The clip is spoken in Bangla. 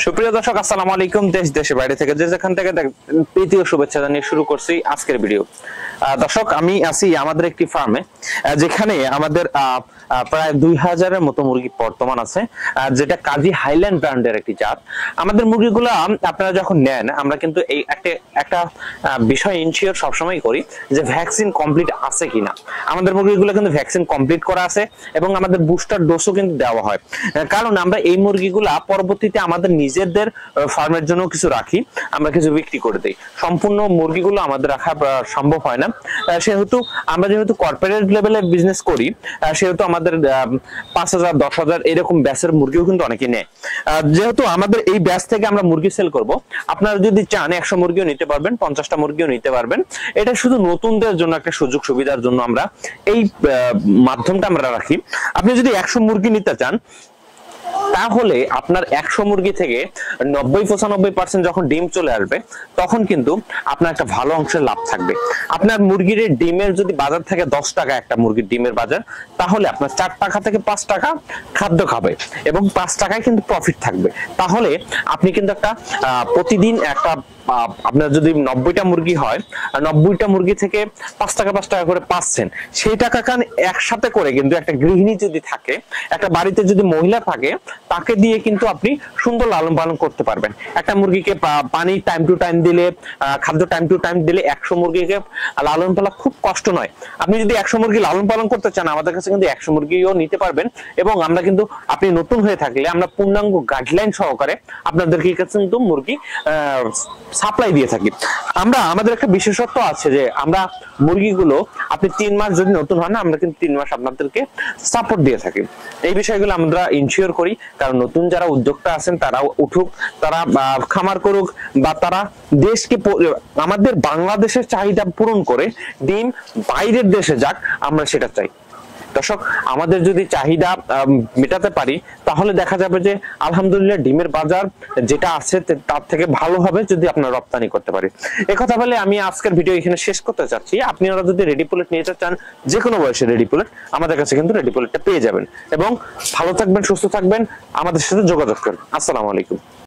সুপ্রিয় দর্শক, আসসালামু আলাইকুম। দেশ দেশের বাইরে থেকে যে যেখান থেকে প্রীতি ও শুভেচ্ছা জানিয়ে শুরু করছি আজকের ভিডিও। দর্শক, আমি আছি আমাদের একটি ফার্মে, যেখানে আমাদের প্রায় 2000-এর মতো মুরগি বর্তমান আছে, যেটা কাজী হাইল্যান্ড ব্র্যান্ডের একটি জাত। আমাদের মুরগিগুলো আপনারা যখন নেন, আমরা কিন্তু এই একটা বিষয় ইনশিওর সবসময় করি যে ভ্যাকসিন কমপ্লিট আছে কিনা। আমাদের মুরগিগুলো কিন্তু ভ্যাকসিন কমপ্লিট করা আছে এবং আমাদের বুস্টার ডোজও কিন্তু দেওয়া হয়, কারণ আমরা এই মুরগিগুলা পরবর্তীতে আমাদের নিজেদের ফার্মের জন্য কিছু রাখি, আমরা কিছু বিক্রি করে দিই। সম্পূর্ণ মুরগিগুলো আমাদের রাখা সম্ভব হয় না, সেহেতু আমরা যেহেতু কর্পোরেট লেভেলে বিজনেস করি, সেহেতু আমাদের 5000 10,000 এরকম ব্যাচের মুরগিও কিন্তু অনেকে নেয়। যেহেতু আমাদের এই ব্যাচ থেকে আমরা মুরগি সেল করব, আপনারা যদি চান 100 মুরগিও নিতে পারবেন, 50টা মুরগিও নিতে পারবেন। এটা শুধু নতুনদের জন্য একটা সুযোগ সুবিধার জন্য আমরা এই মাধ্যমটা আমরা রাখি। আপনি যদি 100 মুরগি নিতে চান, তাহলে আপনার 100 মুরগি থেকে 90-95% যখন ডিম চলে আসবে, তখন কিন্তু আপনার একটা ভালো অংশের লাভ থাকবে। আপনার মুরগির ডিমের যদি বাজার থেকে 10 টাকা একটা মুরগির ডিমের বাজার, তাহলে আপনার 4 টাকা থেকে 5 টাকা খাদ্য খাবে এবং 5 টাকায় কিন্তু প্রফিট থাকবে। তাহলে আপনি কিন্তু একটা প্রতিদিন একটা আপনার যদি 90টা মুরগি হয়, 90টা মুরগি থেকে 5 টাকা করে পাচ্ছেন। সেই টাকা কান একসাথে করে কিন্তু একটা গৃহিণী যদি থাকে, একটা বাড়িতে যদি মহিলা থাকে, তাকে দিয়ে কিন্তু আপনি সুন্দর লালন পালন করতে পারবেন। একটা মুরগিকে পানি টাইম টু টাইম দিলে, খাদ্য টাইম টু টাইম দিলে 100 মুরগিকে লালন পালন খুব কষ্ট নয়। আপনি যদি 100 মুরগি লালন পালন করতে চান, আমাদের কাছে কিন্তু 100 মুরগিও নিতে পারবেন। এবং আমরা কিন্তু, আপনি নতুন হয়ে থাকলে আমরা পূর্ণাঙ্গ গাইডলাইন সহকারে আপনাদেরকে কাছে কিন্তু মুরগি সাপ্লাই দিয়ে থাকি। আমাদের একটা বিশেষত্ব আছে যে আমরা মুরগিগুলো, আপনি 3 মাস যদি নতুন হন না, আমরা কিন্তু 3 মাস আপনাদেরকে সাপোর্ট দিয়ে থাকি। এই বিষয়গুলো আমরা ইনশিওর করি, কারণ নতুন যারা উদ্যোক্তা আছেন তারা উঠুক, তারা খামার করুক, বা তারা দেশকে, আমাদের বাংলাদেশের চাহিদা পূরণ করে ডিম বাইরের দেশে যাক, আমরা সেটা চাই। দর্শক, আমাদের যদি চাহিদা মেটাতে পারি, তাহলে দেখা যাবে যে আলহামদুলিল্লাহ ডিমের বাজার যেটা আছে তার থেকে ভালো হবে যদি আপনারা রপ্তানি করতে পারি। একথা বলে আমি আজকের ভিডিও এখানে শেষ করতে চাচ্ছি। আপনারা যদি রেডি পুলেট নিতে চান, যে কোনো বয়সের রেডি পুলেট আমাদের কাছে কিন্তু রেডি পুলেটটা পেয়ে যাবেন। এবং ভালো থাকবেন, সুস্থ থাকবেন, আমাদের সাথে যোগাযোগ করুন। আসসালামু আলাইকুম।